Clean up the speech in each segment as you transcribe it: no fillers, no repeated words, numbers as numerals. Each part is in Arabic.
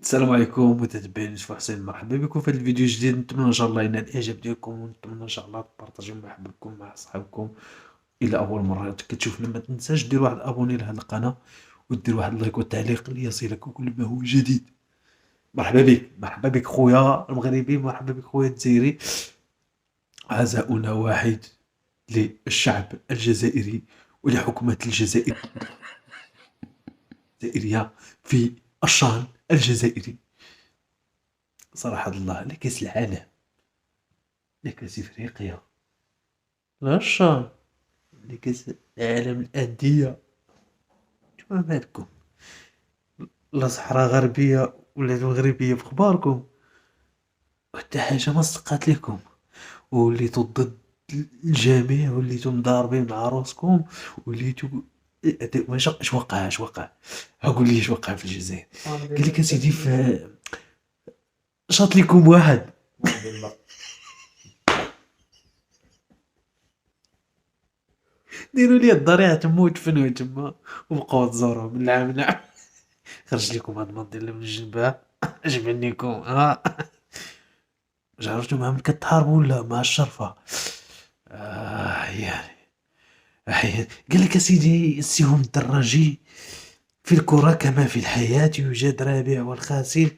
السلام عليكم متتبعين يوسف حسين، مرحبا بكم في هذا الفيديو الجديد. نتمنى ان شاء الله ينال الاعجاب ديالكم، ونتمنى ان شاء الله تبارطاجيو محببكم مع صحابكم. الى اول مره كتشوفنا ما تنساش دير واحد ابوني لهذه القناه، ودير واحد اللايك والتعليق ليصلك كل ما هو جديد. مرحبا بك، مرحبا بك خويا المغربي، مرحبا بك خويا الجزائري. عزاؤنا واحد للشعب الجزائري ولحكومة الجزائر الجزائرية في الشان الجزائري. صراحة الله لكأس العالم، لكأس افريقيا، لا الشان، لكأس العالم الأندية. نتوما مالكم؟ لا صحراء غربية ولا مغربية بخباركم، حتى حاجة ما صدقات لكم. وليتو ضد الجميع، وليتو مضاربين مع روسكم، وليتو اش وقع، اش وقع؟ قول لي اش وقع في الجزائر. قال لك اسيدي في شاط لكم واحد. ديروا لي الضريع تما ودفنوه تما، وبقاو تزوروه من العام لعام. خرج لكم هاد الموديل من الجنب عجبنيكم عرفتوا معاهم كتحاربوا ولا مع الشرفة؟ يعني قال لك اسيدي السهم الدراجي في الكرة كما في الحياة يوجد رابع والخاسر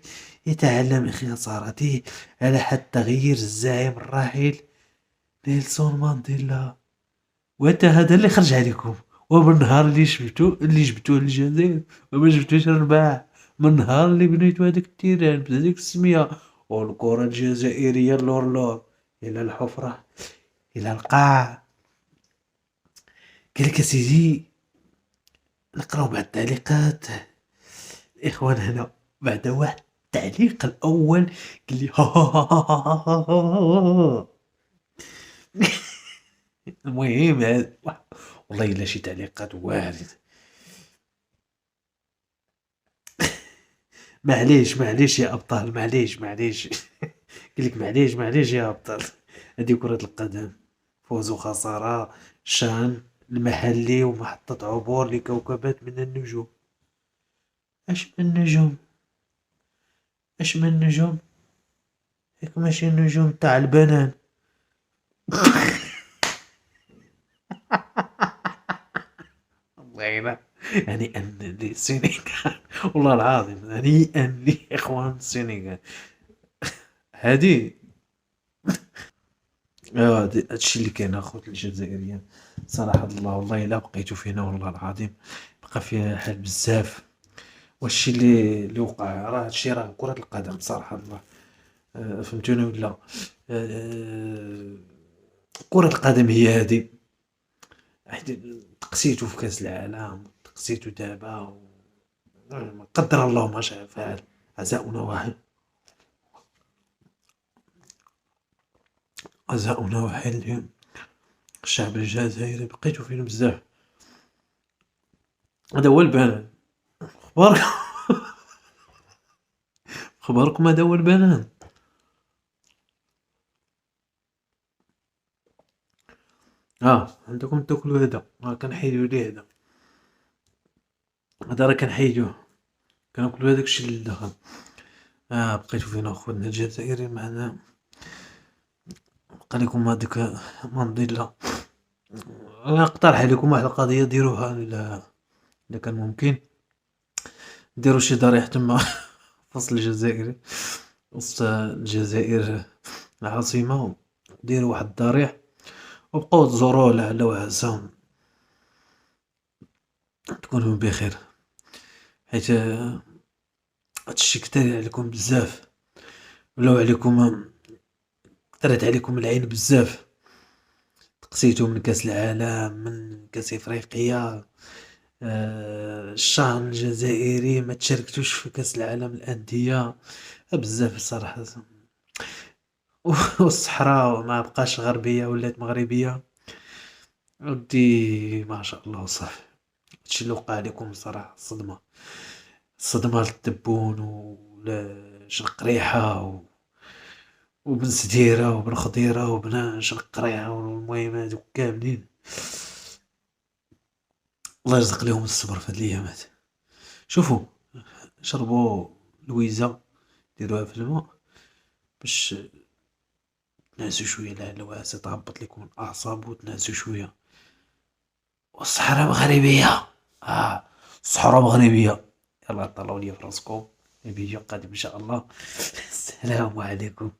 يتعلم من خسارته على حد تغيير الزعيم الراحل نيلسون مانديلا. وانت هذا اللي خرج عليكم، وبالنهار اللي جبتوه للجزائر وما جبتوش الرباع، من النهار اللي بنيتو هذاك التيران بهذيك السمية، والكرة الجزائرية اللور لور إلى الحفرة، إلى القاع. قالك سيدي نقراو بعض التعليقات الإخوان هنا. بعد واحد التعليق الأول قال لي ها ها ها ها ها ها ها. المهم والله إلا شي تعليقات واردة. معليش يا أبطال، معليش قال لك معليش يا أبطال. هذه كرة القدم، فوز وخسارة، شان المحلي ومحطة عبور لكوكبات من النجوم. اش من نجوم؟ اش من نجوم؟ هيك ماشي النجوم تاع البنان. الله، هنيئا للسنغال. والله العظيم هنيئا لإخوان السنغال. هادي هادشي اللي كاين اخوت الجزائريين. صراحة الله والله الا بقيتو فينا والله العظيم بقى فيها حال بزاف. والشي اللي وقع راه هادشي راه كرة القدم صراحة الله. فهمتوني ولا؟ آه، كرة القدم هي هادي. حيت تقسيتو في كاس العالم، تقسيتو دابا قدر الله ما شاء فعل. عزاؤنا واحد، عزاؤنا واحد. الشعب الجزائري بقيتو فينا بزاف. هذا هو البنان. اخبارك؟ اخباركم هذا هو البنان. عندكم تاكلوا هذا، كنحيدو ليه هذا. هذا راه كنحيدوه، كناكلو هذاك الشي اللي لداخل. بقيتو فينا خوتنا الجزائريين معنا. بقى لكم هاديك مانديلا. انا اقترح عليكم واحد القضيه ديروها، الا كان ممكن ديروا شي ضريح تما في وسط الجزائر، وسط الجزائر العاصمه. ديروا واحد الضريح وبقاو تزوروه لعل وعسى تكونوا بخير. حيت هادشي كتر عليكم بزاف، ولاو عليكم، كترت عليكم العين بزاف. تقسيتو من كاس العالم، من كاس افريقيا، الشان الجزائري ما تشاركتوش في كاس العالم الانديه. بزاف الصراحه. والصحراء ما بقاش غربيه ولات مغربيه. ودي ما شاء الله وصافي. هادشي اللي وقع لكم صراحه صدمه، صدمه للتبون ولشنقريحه وبن سديره وبن خضيره وبن شنقريحه، والمهم هادوك كاملين الله يرزق لهم الصبر في هاد الايامات. شوفوا، شربوا لويزة ديروها في الماء باش تنعسو شوية الهلوسة تهبط ليكم الأعصاب وتنعسو شوية. والصحراء مغربية، الصحراء مغربية. يلا طلعوا لي في راسكم، الفيديو قادم إن شاء الله. السلام عليكم.